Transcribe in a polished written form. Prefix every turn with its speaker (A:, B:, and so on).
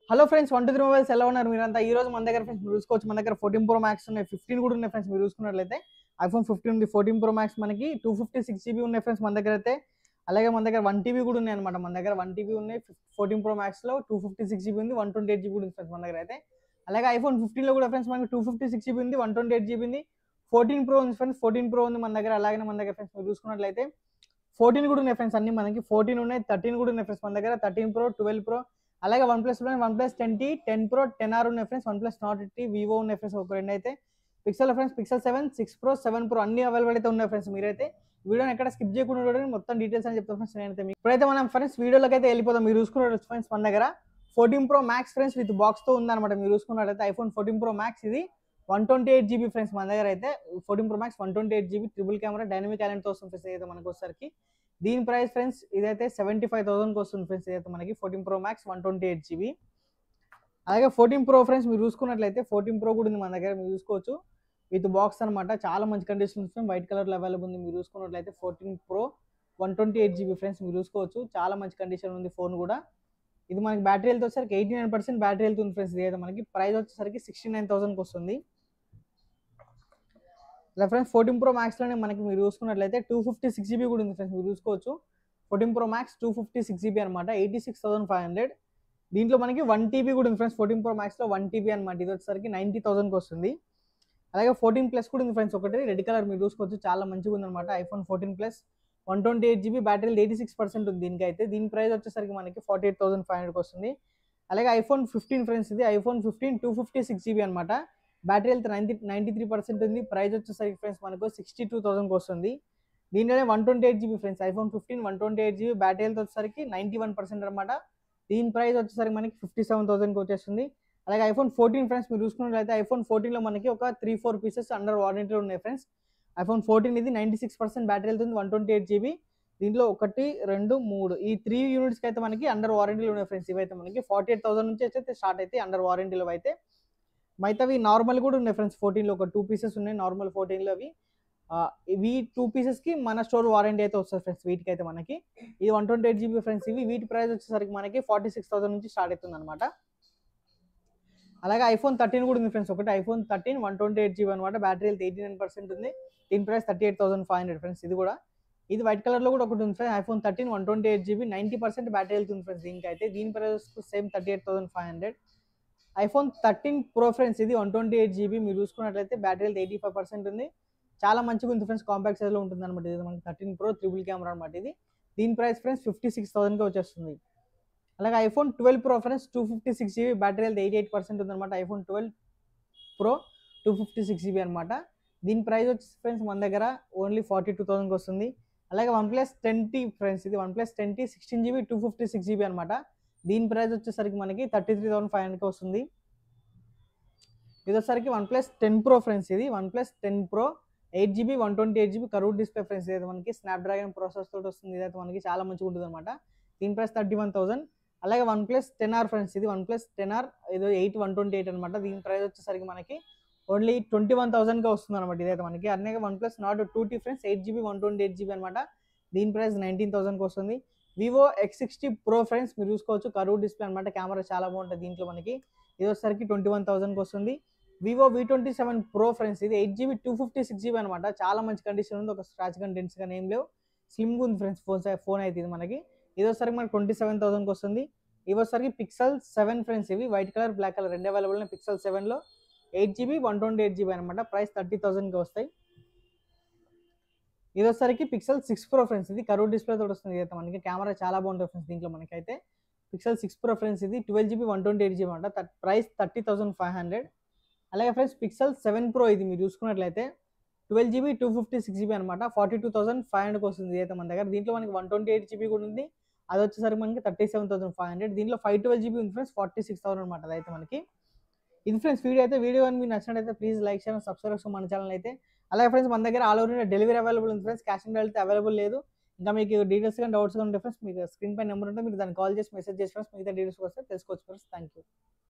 A: Hello friends, 123 mobiles ఎలా ఉన్నారు మీరంతా? ఈ రోజు మన దగ్గర ఫ్రెండ్స్ మీరు చూసుకోవచ్చు, మన దగ్గర 14 ప్రో మ్యాక్స్ ఉన్నాయి, 15 కూడా ఉన్నాయి ఫ్రెండ్స్. మీరు చూసుకున్నట్లయితే ఐఫోన్ 15 ఉంది, 14 ప్రో మ్యాక్స్ మనకి 256 జీబీ ఉన్నాయి ఫ్రెండ్స్ మన దగ్గర అయితే. అలాగే మన దగ్గర 1 టీబీ కూడా ఉన్నాయి అనమాట. మన దగ్గర 1 టీబీ ఉన్నాయి 14 ప్రో మ్యాక్స్ లో, 256 జీబీ ఉంది, 128 జీబీ ఉంది ఫ్రెండ్స్ మన దగ్గర అయితే. అలాగే ఐఫోన్ 15 లో కూడా ఫ్రెండ్స్ మనకి 256 జీబీ ఉంది, 128 జీబీ ఉంది. 14 ప్రో ఉంది ఫ్రెండ్స్, 14 ప్రో ఉంది మన దగ్గర. అలాగే మన దగ్గర ఫ్రెండ్స్ మీరు చూసుకున్నట్లయితే 14 కూడా ఉన్నాయి ఫ్రెండ్స్. అన్ని మనకి 14 ఉన్నాయి, 13 కూడా ఉన్నాయి ఫ్రెండ్స్ మన దగ్గర. 13 ప్రో, 12 ప్రో, అలాగే వన్ ప్లస్ లో one plus 10T, 10 pro, 10R ఉన్నాయి friends. One plus Nord T, Vivo ఉన్నాయి ఫ్రెండ్స్ ఒక రెండు అయితే. Pixel friends pixel 7, 6 pro, 7 pro అన్ని అవైలబుల్ అయితే ఉన్నాయి ఫ్రెండ్స్. మీరైతే వీడియోని ఎక్కడ స్కిప్ చేయకుండా చూడండి, మొత్తం డీటెయిల్స్ అని చెప్తాను ఫ్రెండ్స్ నేనైతే. ఇప్పుడైతే మనం ఫ్రెండ్స్ వీడియోలోకి అయితే వెళ్ళిపోతాం. మీరు చూసుకున్నట్టు ఫ్రెండ్స్ మన దగ్గర 14 pro max friends with box తో ఉందన్నమాట. మీరు చూసుకున్నట్లయితే ఐఫోన్ 14 ప్రో మ్యాక్స్ ఇది 128 జీబీ ఫ్రెండ్స్ మన దగ్గర అయితే. 14 pro max 128 GB triple camera dynamic island తో వస్తుంది ఫ్రెండ్స్ అయితే మనకు వచ్చేసరికి. దీని ప్రైస్ ఫ్రెండ్స్ ఇదైతే 75,000 వస్తుంది ఫ్రెండ్స్ ఇదైతే మనకి 14 ప్రో మ్యాక్స్ 128 జీబీ. అలాగే 14 ప్రో ఫ్రెండ్స్ మీరు చూసుకున్నట్లయితే 14 ప్రో కూడా ఉంది మన దగ్గర. మీరు చూసుకోవచ్చు విత్ బాక్స్ అనమాట. చాలా మంచి కండిషన్ ఉంది, వైట్ కలర్ లో అవైలబుల్ ఉంది. మీరు చూసుకున్నట్లయితే 14 ప్రో 128 జీబీ ఫ్రెండ్స్ మీరు చూసుకోవచ్చు. చాలా మంచి కండిషన్ ఉంది ఫోన్ కూడా. ఇది మనకి బ్యాటరీ హెల్త్ వచ్చేసరికి 89% బ్యాటరీ హెల్త్ ఉంది ఫ్రెండ్స్. ఇది మనకి ప్రైస్ వచ్చేసరికి 69,000 వస్తుంది. ఇలా ఫ్రెండ్స్ 14 ప్రో మ్యాక్స్ లోనే మనకి మీరు చూసుకున్నట్లయితే 256 జీబీ కూడా ఉంది ఫ్రెండ్స్. మీరు చూసుకోవచ్చు 14 ప్రో మ్యాక్స్ 256 జీబీ అనమాట, 86,500. దీంట్లో మనకి 1 టీబీ కూడా ఉంది ఫ్రెండ్స్. 14 ప్రో మ్యాక్స్ లో 1 టీబీ అనమాట. ఇది వచ్చేసరికి 90,000 వస్తుంది. అలాగే 14 ప్లస్ కూడా ఉంది ఫ్రెండ్స్ ఒకటి రెడ్ కలర్. మీరు చూసుకోవచ్చు చాలా మంచిగా ఉంది అనమాట. ఐఫోన్ 14 ప్లస్ 128 జీబీ బ్యాటరీ 86% ఉంది దీనికైతే. దీని ప్రైస్ వచ్చేసరికి మనకి 48,500 వస్తుంది. అలాగే ఐఫోన్ 15 ఫ్రెండ్స్ ఇది ఐఫోన్ 15 256 జీబీ అనమాట. బ్యాటరీ హెల్త్ 93% ఉంది. ప్రైస్ వచ్చేసరికి ఫ్రెండ్స్ మనకు 62,000 వస్తుంది. దీనిలోనే 128 GB friends iPhone 15 128 GB battery health వచ్చేసరికి 91% అనమాట. దీని ప్రైస్ వచ్చేసరికి మనకి 57,000 వచ్చేస్తుంది. అలాగే ఐఫోన్ 14 ఫ్రెండ్స్ మీరు చూసుకున్నట్లయితే ఐఫోన్ 14 లో మనకి ఒక 3-4 పీసెస్ అండర్ వారంటీలో ఉన్నాయి ఫ్రెండ్స్. ఐఫోన్ 14 ఇది 96% బ్యాటరీ హెల్త్ ఉంది, 128 జీబీ. దీంట్లో 1, 2, 3 ఈ 3 యూనిట్స్కి అయితే మనకి అండర్ వారంటీలో ఉన్నాయి ఫ్రెండ్స్. ఇవైతే మనకి 48,000 నుంచి అయితే స్టార్ట్ అయితే అండర్ వారంటీలో అయితే. మిగతావి నార్మల్ కూడా ఉన్నాయి ఫ్రెండ్స్. 14 లో ఒక 2 పీసెస్ ఉన్నాయి నార్మల్ 14 లో అవి. ఇవి 2 పీసెస్ కి మన స్టోర్ వారంటీ అయితే వస్తుంది ఫ్రెండ్స్. వీటికి అయితే మనకి ఇది 128 జీబీ ఫ్రెండ్స్. ఇవి వీటి ప్రైస్ వచ్చేసరికి మనకి 46,000 నుంచి స్టార్ట్ అవుతుంది అనమాట. అలాగే ఐఫోన్ 13 కూడా ఉంది ఫ్రెండ్స్ ఒకటి. ఐఫోన్ 13 128 జీబీ అనమాట. బ్యాటరీ హెల్త్ 89% ఉంది. దీని ప్రైస్ 38,500 ఫ్రెండ్స్. ఇది కూడా ఇది వైట్ కలర్ లో కూడా ఒకటి ఉంది friends. IPhone 13 128 GB 90% battery health ఉంది ఫ్రెండ్స్ దీనికి అయితే. దీని price same 38,500. IPhone 13 pro friends ఇది 128 జీబీ. మీరు చూసుకున్నట్లయితే బ్యాటరీ హెల్త్ 85% ఉంది. చాలా మంచిగా ఉంది ఫ్రెండ్స్. కాంపాక్ట్ సైజ్ లో ఉంటుంది అనమాట. ఇది మనకి 13 ప్రో ట్రిపుల్ కెమెరా అనమాట. ఇది దీని ప్రైస్ ఫ్రెండ్స్ 56,000 వచ్చేస్తుంది. అలాగే iPhone 12 pro friends 256 GB battery health 88% ఉంది అనమాట. ఐఫోన్ 12 ప్రో 256 జీబీ అనమాట. దీని ప్రైస్ వచ్చి ఫ్రెండ్స్ మన దగ్గర ఓన్లీ 42,000 వస్తుంది. అలాగే వన్ ప్లస్ 10T ఫ్రెండ్స్ ఇది one plus 10T 16 GB 256 GB అనమాట. దీని ప్రైస్ వచ్చేసరికి మనకి 33,500 వస్తుంది. ఇది వచ్చేసరికి వన్ ప్లస్ 10 ప్రో ఫ్రెండ్స్ ఇది one plus 10 pro 8 GB 128 GB curved display friends. ఇదైతే మనకి స్నాప్డ్రాగన్ ప్రాసెస్ తోటి వస్తుంది. ఇదైతే మనకి చాలా మంచిగా ఉంటుంది అనమాట. దీని ప్రైస్ 31,000. అలాగే వన్ ప్లస్ 10R ఫ్రెండ్స్ ఇది వన్ ప్లస్ 10R ఇది 8 128 అనమాట. దీని ప్రైస్ వచ్చేసరికి మనకి ఓన్లీ 21,000 వస్తుంది అనమాట. ఇదైతే మనకి అలాగే one plus not 2T friends 8 GB 128 GB అనమాట. దీని ప్రైస్ 19,000 వస్తుంది. వివో X60 ప్రో ఫ్రెండ్స్ మీరు చూసుకోవచ్చు కర్వ్ డిస్ప్లే అనమాట. కెమెరా చాలా బాగుంటుంది దీంట్లో మనకి. ఇది వచ్చేసరికి 21,000 వస్తుంది. వివో V27 ప్రో ఫ్రెండ్స్ ఇది 8 జీబీ 256 జీబీ అనమాట. చాలా మంచి కండిషన్ ఉంది. ఒక స్క్రాచ్ కానీ డెంట్స్ కానీ ఏం లేవు. స్లిమ్గా ఉంది ఫ్రెండ్స్ ఫోన్ అయితే ఇది మనకి. ఇది వచ్చేసరికి మనకి 27,000 వస్తుంది. ఇవి వచ్చేసరికి పిక్సెల్ 7 ఫ్రెండ్స్. ఇవి వైట్ కలర్ బ్లాక్ కలర్ రెండు అవైలబుల్ ఉన్నాయి. పిక్సెల్ 7 లో 8 జీబీ 128 జీబీ అనమాట. ప్రైస్ 30,000 వస్తాయి. ఇది వచ్చేసరికి పిక్సెల్ 6 ప్రో ఫ్రెండ్స్ ఇది కర్వ్ డిస్ప్లే తోటి వస్తుంది. అయితే మనకి కెమెరా చాలా బాగుంటుంది ఫ్రెండ్స్ దీంట్లో మనకైతే. పిక్సెల్ 6 ప్రో ఫ్రెండ్స్ ఇది 12 జీబీ 128 జీబీ అనమాట. ప్రైస్ 30,500. అలాగే ఫ్రెండ్స్ పిక్సెల్ 7 ప్రో ఇది మీరు చూసుకున్నట్లయితే 12 జీబీ 256 జీబీ అనమాట. 42,500 వస్తుంది అయితే మన దగ్గర. దీంట్లో మనకి 128 జీబీ కూడా ఉంది. అది వచ్చేసరికి మనకి 37,500. దీంట్లో 512 జీబీ ఉంది ఫ్రెండ్స్ 46,000 అనమాట. అదైతే మనకి ఇది ఫ్రెండ్స్ వీడియో అని మీకు నచ్చినట్లయితే ప్లీజ్ లైక్ షేర్ సబ్స్క్రైబ్ మన ఛానల్ అయితే. అలాగే ఫ్రెండ్స్ మన దగ్గర all over India delivery available ఉంది friends. Cash on delivery available లేదు. ఇంకా మీకు డీటెయిల్స్ కానీ డౌట్స్ కానీ ఉంటే ఫ్రెండ్స్ మీకు స్క్రీన్ పై నెంబర్ ఉంటే మీరు దాన్ని కాల్ చేసి మెసేజ్ చేసి ఫ్రెండ్స్ మిగతా డీటెయిల్స్ వస్తే తెలుసుకోవచ్చు ఫ్రెండ్స్. Thank you.